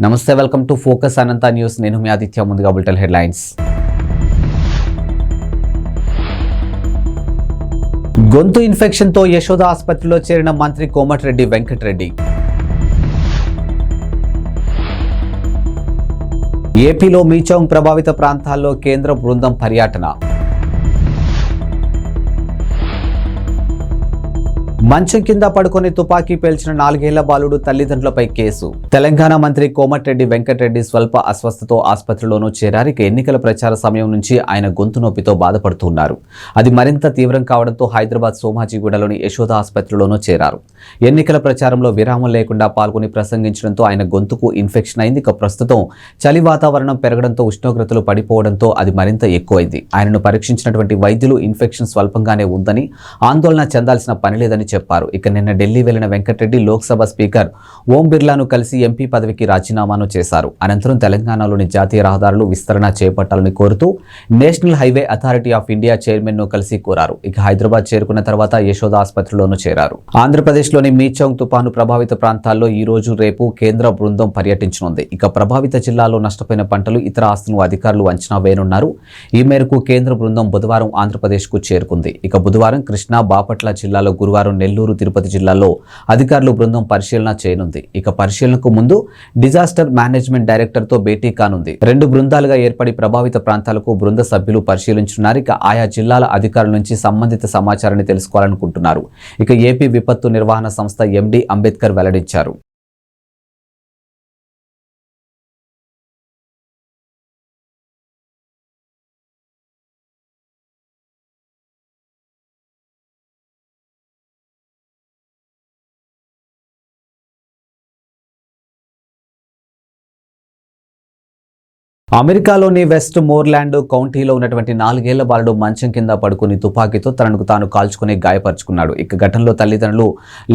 నమస్తే, welcome to focus Anantha news. నేను మీ ఆదిత్య. ముందుగా బులెటిన్ హెడ్లైన్స్. గొంతు ఇన్ఫెక్షన్తో యశోద ఆసుపత్రిలో చేరిన మంత్రి కోమటిరెడ్డి వెంకటరెడ్డి. ఏపీలో మీచౌంగ్ ప్రభావిత ప్రాంతాల్లో కేంద్ర బృందం పర్యటన. మంచం కింద పడుకొని తుపాకీ పేల్చిన 4 ఏళ్ల బాలుడు తల్లిదండ్రులపై కేసు. తెలంగాణ మంత్రి కోమటిరెడ్డి వెంకటరెడ్డి స్వల్ప అస్వస్థతో ఆసుపత్రిలోనూ చేరారు. ఎన్నికల ప్రచార సమయం నుంచి ఆయన గొంతు నొప్పితో బాధపడుతున్నారు. అది మరింత తీవ్రం కావడంతో హైదరాబాద్ సోమాజిగూడలోని యశోద ఆసుపత్రిలోనూ చేరారు. ఎన్నికల ప్రచారంలో విరామం లేకుండా పాల్గొని ప్రసంగించడంతో ఆయన గొంతుకు ఇన్ఫెక్షన్ అయింది. ప్రస్తుతం చలి వాతావరణం పెరగడంతో ఉష్ణోగ్రతలు పడిపోవడంతో అది మరింత ఎక్కువైంది. ఆయనను పరీక్షించినటువంటి వైద్యులు ఇన్ఫెక్షన్ స్వల్పంగానే ఉందని, ఆందోళన చెందాల్సిన పని లేదని చెప్పారు. నిన్న ఢిల్లీ వెళ్లిన వెంకటరెడ్డి లోక్సభ స్పీకర్ ఓం బిర్లాను కలిసి ఎంపీ పదవికి రాజీనామాను చేశారు. అనంతరం తెలంగాణలోని జాతీయ రహదారులు విస్తరణ చేపట్టాలని కోరుతూ national highway authority of India chairman ను కలిసి కోరారు. హైదరాబాద్ చేరుకున్న తర్వాత యశోద ఆసుపత్రిలోనూ చేరారు. ఆంధ్రప్రదేశ్లోని మీచౌంగ్ తుపాను ప్రభావిత ప్రాంతాల్లో ఈ రోజు రేపు కేంద్ర బృందం పర్యటించనుంది. ప్రభావిత జిల్లాలో నష్టపోయిన పంటలు, ఇతర ఆస్తులను అధికారులు అంచనా వేయనున్నారు. ఈ మేరకు కేంద్ర బృందం బుధవారం ఆంధ్రప్రదేశ్ కు చేరుకుంది. బుధవారం కృష్ణా, బాపట్ల జిల్లాలో, గురువారం నెల్లూరు, తిరుపతి జిల్లాల్లో అధికారులు బృందం పరిశీలన చేయనుంది. పరిశీలనకు ముందు డిజాస్టర్ మేనేజ్మెంట్ డైరెక్టర్ తో భేటీ కానుంది. 2 బృందాలుగా ఏర్పడి ప్రభావిత ప్రాంతాలకు బృంద సభ్యులు పరిశీలించున్నారు. ఆయా జిల్లాల అధికారుల నుంచి సంబంధిత సమాచారాన్ని తెలుసుకోవాలనుకుంటున్నారు. ఏపీ విపత్తు నిర్వహణ సంస్థ ఎండీ అంబేద్కర్ వెల్లడించారు. అమెరికాలోని వెస్ట్ మోర్లాండ్ కౌంటీలో ఉన్నటువంటి 4 ఏళ్ల బాలుడు మంచం కింద పడుకుని తుపాకీతో తనకు తాను కాల్చుకుని గాయపరుచుకున్నాడు. ఘటనలో తల్లిదండ్రులు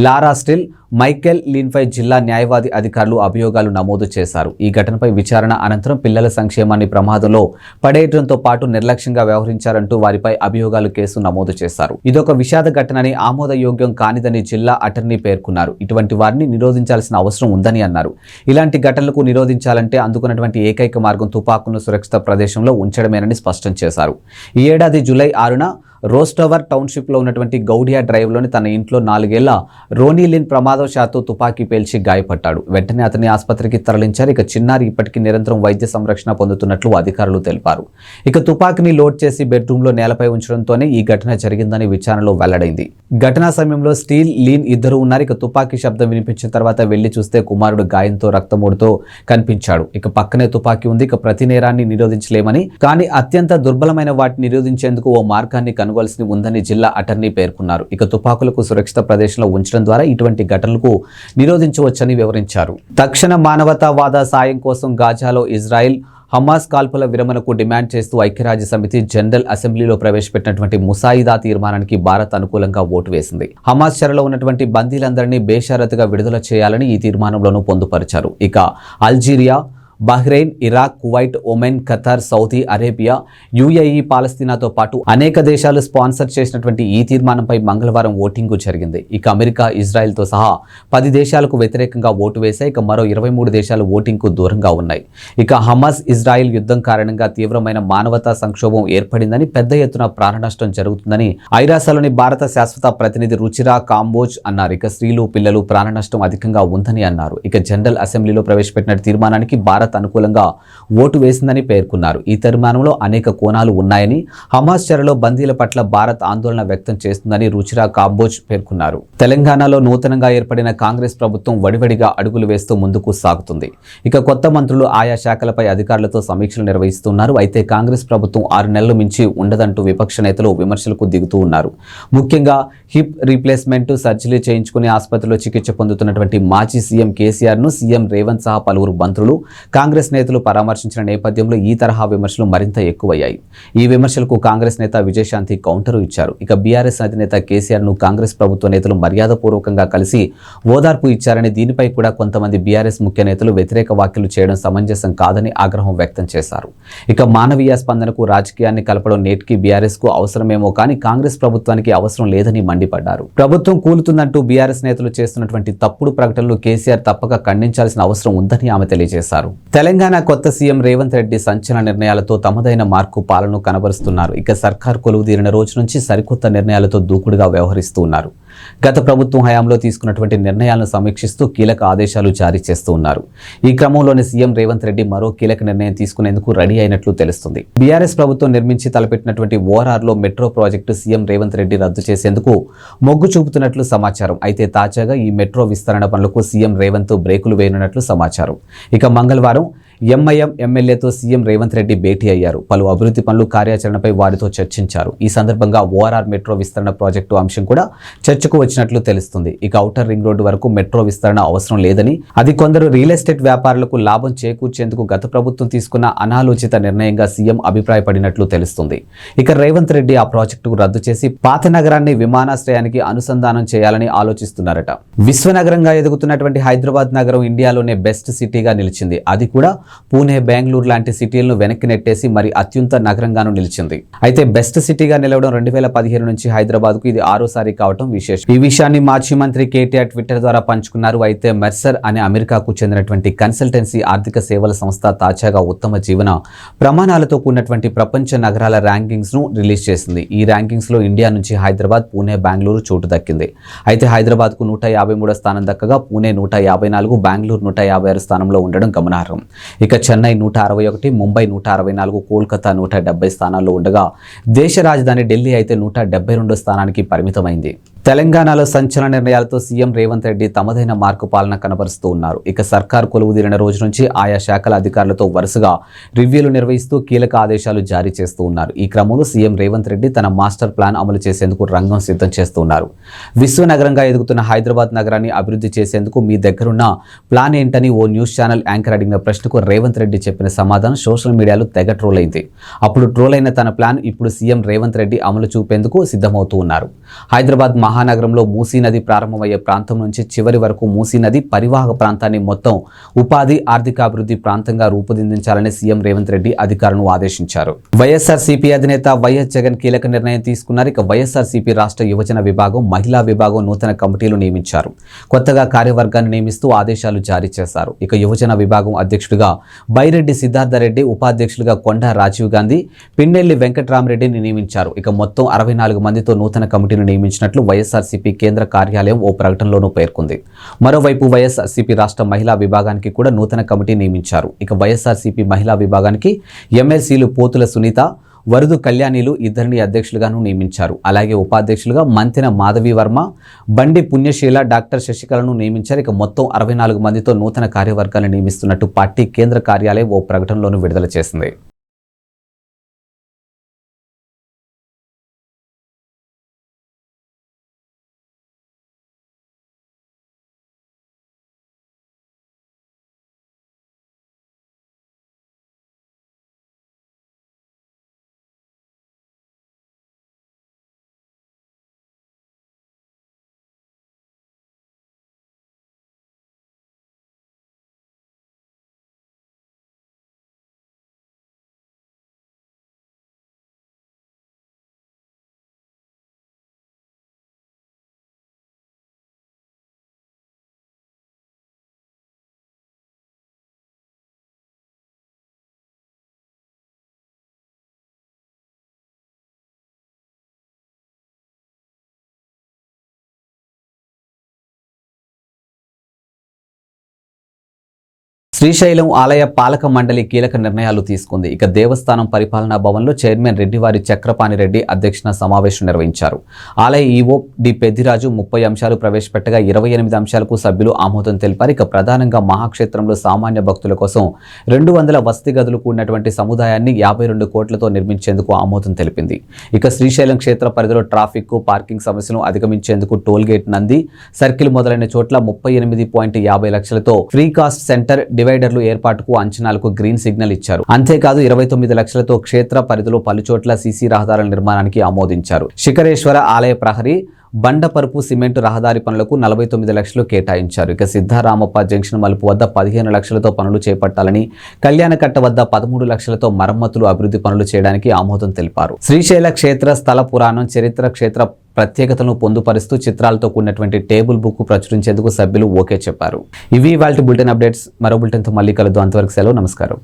లారా స్టిల్, మైకెల్ లిన్పై జిల్లా న్యాయవాది అధికారులు అభియోగాలు నమోదు చేశారు. ఈ ఘటనపై విచారణ అనంతరం పిల్లల సంక్షేమాన్ని ప్రమాదంలో పడేయడంతో పాటు నిర్లక్ష్యంగా వ్యవహరించారంటూ వారిపై అభియోగాలు కేసు నమోదు చేశారు. ఇదొక విషాద ఘటనని, ఆమోదయోగ్యం కానిదని జిల్లా అటర్నీ పేర్కొన్నారు. ఇటువంటి వారిని నిరోధించాల్సిన అవసరం ఉందని అన్నారు. ఇలాంటి ఘటనలకు నిరోధించాలంటే అందుకున్నటువంటి ఏకైక మార్గం తుపాకును సురక్షిత ప్రదేశంలో ఉంచడమేనని స్పష్టం చేశారు. ఈ ఏడాది జూలై 6న రోస్టవర్ టౌన్షిప్లో ఉన్నటువంటి గౌడియా డ్రైవ్లోని తన ఇంట్లో 4 ఏళ్ల రోనీలిన్ ప్రమాదవశాత్తు తుపాకీ పేల్చి గాయపడ్డాడు. వెంటనే అతని ఆసుపత్రికి తరలించారు. చిన్నారి ఇప్పటికీ నిరంతరం వైద్య సంరక్షణ పొందుతున్నట్లు అధికారులు తెలిపారు. తుపాకీని లోడ్ చేసి బెడ్రూమ్లో నేలపై ఉంచడంతోనే ఈ ఘటన జరిగిందని విచారణలో వెల్లడైంది. ఘటనా సమయంలో స్టీల్, లీన్ ఇద్దరు ఉన్నారు. తుపాకీ శబ్దం వినిపించిన తర్వాత వెళ్లి చూస్తే కుమారుడు గాయంతో, రక్తమూడుతో కనిపించాడు. పక్కనే తుపాకీ ఉంది. ప్రతి నేరాన్ని నిరోధించలేమని, కానీ అత్యంత దుర్బలమైన వాటిని నిరోధించేందుకు ఓ మార్గాన్ని కనుగొల్సి ఉందని జిల్లా అటర్నీ పేర్కొన్నారు. తుపాకులకు సురక్షిత ప్రదేశంలో ఉంచడం ద్వారా ఇటువంటి ఘటనలకు నిరోధించవచ్చని వివరించారు. తక్షణ మానవతావాద సాయం కోసం గాజాలో ఇజ్రాయెల్ హమాస్ కాల్పుల విరమణకు డిమాండ్ చేస్తూ ఐక్యరాజ్య సమితి జనరల్ అసెంబ్లీలో ప్రవేశపెట్టినటువంటి ముసాయిదా తీర్మానానికి భారత్ అనుకూలంగా ఓటు వేసింది. హమాస్ చెరలో ఉన్నటువంటి బందీలందరినీ బేషరతుగా విడుదల చేయాలని ఈ తీర్మానంలోనూ పొందుపరిచారు. Algeria, Bahrain, Iraq, Kuwait, Oman, Qatar, Saudi Arabia, UAE, పాలస్తీనాతో పాటు అనేక దేశాలు స్పాన్సర్ చేసినటువంటి ఈ తీర్మానంపై మంగళవారం ఓటింగు జరిగింది. అమెరికా, ఇజ్రాయెల్తో సహా 10 దేశాలకు వ్యతిరేకంగా ఓటు వేశాయి. మరో 23 దేశాలు ఓటింగ్కు దూరంగా ఉన్నాయి. హమాస్ ఇజ్రాయెల్ యుద్ధం కారణంగా తీవ్రమైన మానవతా సంక్షోభం ఏర్పడిందని, పెద్ద ఎత్తున ప్రాణనష్టం జరుగుతుందని ఐరాసలోని భారత శాశ్వత ప్రతినిధి రుచిరా కాంబోజ్ అన్నారు. స్త్రీలు, పిల్లలు ప్రాణనష్టం అధికంగా ఉందని అన్నారు. జనరల్ అసెంబ్లీలో ప్రవేశపెట్టిన తీర్మానానికి భారత్ అనుకూలంగా ఓటు వేసిందని పేర్కొన్నారు. ఈ తీర్మానంలో అనేక కోణాలు ఉన్నాయని, హమాస్ చెరలో బందీల పట్ల భారత్ ఆందోళన వ్యక్తం చేస్తుందని రుచిరా కాంబోజ్ పేర్కొన్నారు. తెలంగాణలో నూతనంగా ఏర్పడిన కాంగ్రెస్ ప్రభుత్వం వడివడిగా అడుగులు వేస్తూ ముందుకు సాగుతుంది. కొత్త మంత్రులు ఆయా శాఖలపై అధికారులతో సమీక్షలు నిర్వహిస్తున్నారు. కాంగ్రెస్ ప్రభుత్వం 6 నెలలు మించి ఉండదంటూ విపక్ష నేతలు విమర్శలకు దిగుతూ ఉన్నారు. ముఖ్యంగా హిప్ రీప్లేస్మెంట్ సర్జరీ చేయించుకుని ఆసుపత్రిలో చికిత్స పొందుతున్నటువంటి మాజీ సీఎం కేసీఆర్ ను సీఎం రేవంత్ సహా పలువురు మంత్రులు కాంగ్రెస్ నేతలు పరామర్శించిన నేపథ్యంలో ఈ తరహా విమర్శలు మరింత ఎక్కువయ్యాయి. ఈ విమర్శలకు కాంగ్రెస్ నేత విజయశాంతి కౌంటర్ ఇచ్చారు. ఇక బీఆర్ఎస్ అధినేత కేసీఆర్ ను కాంగ్రెస్ ప్రభుత్వ నేతలు మర్యాదపూర్వకంగా కలిసి ఓదార్పు ఇచ్చారని, దీనిపై కూడా కొంతమంది బీఆర్ఎస్ ముఖ్య నేతలు వ్యతిరేక వ్యాఖ్యలు చేయడం సమంజసం కాదని ఆగ్రహం వ్యక్తం చేశారు. ఇక మానవీయ స్పందనకు రాజకీయాన్ని కలపడం నేటికి బీఆర్ఎస్ కు అవసరమేమో కానీ కాంగ్రెస్ ప్రభుత్వానికి అవసరం లేదని మండిపడ్డారు. ప్రభుత్వం కూలుతుందంటూ బీఆర్ఎస్ నేతలు చేస్తున్నటువంటి తప్పుడు ప్రకటనలు కేసీఆర్ తప్పక ఖండించాల్సిన అవసరం ఉందని ఆమె తెలియజేశారు. తెలంగాణ కొత్త సీఎం రేవంత్ రెడ్డి సంచలన నిర్ణయాలతో తమదైన మార్కు పాలన కనబరుస్తున్నారు. ఇక సర్కార్ కొలువుదీరిన రోజు నుంచి సరికొత్త నిర్ణయాలతో దూకుడుగా వ్యవహరిస్తూ ఉన్నారు. గత ప్రభుత్వం హయాంలో తీసుకున్నటువంటి నిర్ణయాలను సమీక్షిస్తూ కీలక ఆదేశాలు జారీ చేస్తూ ఉన్నారు. ఈ క్రమంలోనే సీఎం రేవంత్ రెడ్డి మరో కీలక నిర్ణయం తీసుకునేందుకు రెడీ అయినట్లు తెలుస్తుంది. బీఆర్ఎస్ ప్రభుత్వం నిర్మించి తలపెట్టినటువంటి ఓఆర్ఆర్ లో metro project CM Revanth Reddy రద్దు చేసేందుకు మొగ్గు చూపుతున్నట్లు సమాచారం. అయితే తాజాగా ఈ మెట్రో విస్తరణ పనులకు సీఎం రేవంత్ బ్రేకులు వేయనున్నట్లు సమాచారం. ఇక మంగళవారం ఎంఐఎం ఎమ్మెల్యేతో సీఎం రేవంత్ రెడ్డి భేటీ అయ్యారు. పలు అభివృద్ధి పనులు కార్యాచరణపై వారితో చర్చించారు. ఈ సందర్భంగా ఓఆర్ఆర్ మెట్రో విస్తరణ ప్రాజెక్టు అంశం కూడా చర్చకు వచ్చినట్లు తెలుస్తుంది. ఇక ఔటర్ రింగ్ రోడ్డు వరకు మెట్రో విస్తరణ అవసరం లేదని, అది కొందరు రియల్ ఎస్టేట్ వ్యాపారులకు లాభం చేకూర్చేందుకు గత ప్రభుత్వం తీసుకున్న అనాలోచిత నిర్ణయంగా సీఎం అభిప్రాయపడినట్లు తెలుస్తుంది. ఇక రేవంత్ రెడ్డి ఆ ప్రాజెక్టుకు రద్దు చేసి పాత నగరాన్ని విమానాశ్రయానికి అనుసంధానం చేయాలని ఆలోచిస్తున్నారట. విశ్వనగరంగా ఎదుగుతున్నటువంటి హైదరాబాద్ నగరం ఇండియాలోనే బెస్ట్ సిటీగా నిలిచింది. అది కూడా పూణే, బెంగళూరు లాంటి సిటీలను వెనక్కి నెట్టేసి మరి అత్యున్నత నగరంగాను నిలిచింది. అయితే బెస్ట్ సిటీగా నిలవడం 2015 నుంచి హైదరాబాద్ కు ఇది 6వ కావడం విశేషం. ఈ విషయాన్ని మాజీ మంత్రి కేటీఆర్ ట్విట్టర్ ద్వారా పంచుకున్నారు. అయితే మెర్సర్ అనే అమెరికాకు చెందినటువంటి కన్సల్టెన్సీ ఆర్థిక సేవల సంస్థ తాజాగా ఉత్తమ జీవన ప్రమాణాలతో కూడినటువంటి ప్రపంచ నగరాల ర్యాంకింగ్స్ ను రిలీజ్ చేసింది. ఈ ర్యాంకింగ్స్ లో ఇండియా నుంచి హైదరాబాద్, పూణే, బెంగళూరు చోటు దక్కింది. అయితే హైదరాబాద్ కు 153వ స్థానం దక్కగా పూణే 154, బెంగళూరు 156 స్థానంలో ఉండడం గమనార్హం. ఇక చెన్నై 161, ముంబై 164, కోల్కతా 170 స్థానాల్లో ఉండగా దేశ రాజధాని ఢిల్లీ అయితే 172 స్థానానికి పరిమితమైంది. తెలంగాణలో సంచలన నిర్ణయాలతో సీఎం రేవంత్ రెడ్డి తమదైన మార్కు పాలన కనబరుస్తూ ఉన్నారు. ఇక సర్కార్ కొలువుదీరిన రోజు నుంచి ఆయా శాఖల అధికారులతో వరుసగా రివ్యూలు నిర్వహిస్తూ కీలక ఆదేశాలు జారీ చేస్తూ ఉన్నారు. ఈ క్రమంలో సీఎం రేవంత్ రెడ్డి తన మాస్టర్ ప్లాన్ అమలు చేసేందుకు రంగం సిద్ధం చేస్తూ ఉన్నారు. విశ్వనగరంగా ఎదుగుతున్న హైదరాబాద్ నగరాన్ని అభివృద్ధి చేసేందుకు మీ దగ్గరున్న ప్లాన్ ఏంటని ఓ న్యూస్ ఛానల్ యాంకర్ అడిగిన ప్రశ్నకు రేవంత్ రెడ్డి చెప్పిన సమాధానం సోషల్ మీడియాలో తెగ ట్రోల్ అయింది. అప్పుడు ట్రోల్ అయిన తన ప్లాన్ ఇప్పుడు సీఎం రేవంత్ రెడ్డి అమలు చూపేందుకు సిద్ధమవుతూ ఉన్నారు. హైదరాబాద్ మహానగరంలో మూసీ నది ప్రారంభమయ్యే ప్రాంతం నుంచి చివరి వరకు మూసీ నది పరివాహక ప్రాంతాన్ని మొత్తం ఉపాధి, ఆర్థికాభివృద్ధి ప్రాంతంగా రూపుదిద్దించాలని సీఎం రేవంత్ రెడ్డి అధికారులను ఆదేశించారు. వైఎస్ఆర్సీపీ అధినేత వైఎస్ జగన్ కీలక నిర్ణయం తీసుకున్నారు. ఇక వైఎస్ఆర్సీపీ రాష్ట్ర యువజన విభాగం, మహిళా విభాగం నూతన కమిటీలు నియమించారు. కొత్తగా కార్యవర్గాన్ని నియమిస్తూ ఆదేశాలు జారీ చేశారు. ఇక యువజన విభాగం అధ్యక్షుడిగా బైరెడ్డి సిద్ధార్థరెడ్డి, ఉపాధ్యక్షులుగా కొండా రాజీవ్ గాంధీ, పిన్నెల్లి వెంకట్రామరెడ్డిని నియమించారు. ఇక మొత్తం 64 మందితో నూతన కమిటీని నియమించినట్లు వైఎస్ఆర్సీపీ కేంద్ర కార్యాలయం ఓ ప్రకటనలోనూ పేర్కొంది. మరోవైపు వైఎస్ఆర్సీపీ రాష్ట్ర మహిళా విభాగానికి కూడా నూతన కమిటీ నియమించారు. ఇక వైఎస్ఆర్సీపీ మహిళా విభాగానికి ఎమ్మెల్సీలు పోతుల సునీత, వరదు కళ్యాణిలు ఇద్దరిని అధ్యక్షులుగాను నియమించారు. అలాగే ఉపాధ్యక్షులుగా మంతెన మాధవి వర్మ, బండి పుణ్యశీల, డాక్టర్ శశికళను నియమించారు. ఇక మొత్తం 64 మందితో నూతన కార్యవర్గాన్ని నియమిస్తున్నట్టు పార్టీ కేంద్ర కార్యాలయం ఓ ప్రకటనలోనూ విడుదల చేసింది. శ్రీశైలం ఆలయ పాలక మండలి కీలక నిర్ణయాలు తీసుకుంది. ఇక దేవస్థానం పరిపాలనా భవన్లో చైర్మన్ రెడ్డివారి చక్రపాణి రెడ్డి అధ్యక్షన సమావేశం నిర్వహించారు. ఆలయ ఈవో డి పెద్దిరాజు 30 అంశాలు ప్రవేశపెట్టగా 28 అంశాలకు సభ్యులు ఆమోదం తెలిపారు. ఇక ప్రధానంగా మహాక్షేత్రంలో సామాన్య భక్తుల కోసం 200 వసతి గదులు కూడినటువంటి సముదాయాన్ని 52 కోట్లతో నిర్మించేందుకు ఆమోదం తెలిపింది. ఇక శ్రీశైలం క్షేత్ర పరిధిలో ట్రాఫిక్, పార్కింగ్ సమస్యలను అధిగమించేందుకు టోల్ గేట్, నంది సర్కిల్ మొదలైన చోట్ల 38.50 లక్షలతో ఫ్రీ కాస్ట్ సెంటర్, డివైడర్ డివైడర్లు ఏర్పాటుకు అంచనాలకు గ్రీన్ సిగ్నల్ ఇచ్చారు. అంతేకాదు 29 లక్షలతో క్షేత్ర పరిధిలో పలుచోట్ల సీసీ రహదారుల నిర్మాణానికి ఆమోదించారు. శిఖరేశ్వర ఆలయ ప్రహరీ బండపరుపు సిమెంటు రహదారి పనులకు 49 లక్షలు కేటాయించారు. ఇక సిద్ధారామప్ప జంక్షన్ మలుపు వద్ద 15 లక్షలతో పనులు చేపట్టాలని, కళ్యాణకట్ట వద్ద 13 లక్షలతో మరమ్మతులు అభివృద్ధి పనులు చేయడానికి ఆమోదం తెలిపారు. శ్రీశైల క్షేత్ర స్థల పురాణం చరిత్ర క్షేత్ర ప్రత్యేకతలను పొందుపరుస్తూ చిత్రాలతో కూడినటువంటి టేబుల్ బుక్ ప్రచురించేందుకు సభ్యులు ఓకే చెప్పారు. ఇవి ఇవాల్టి బులెటిన్ అప్డేట్స్. మరో బులెటిన్తో మళ్ళీ కలుద్దాం. అంతవరకు సెలవు. నమస్కారం.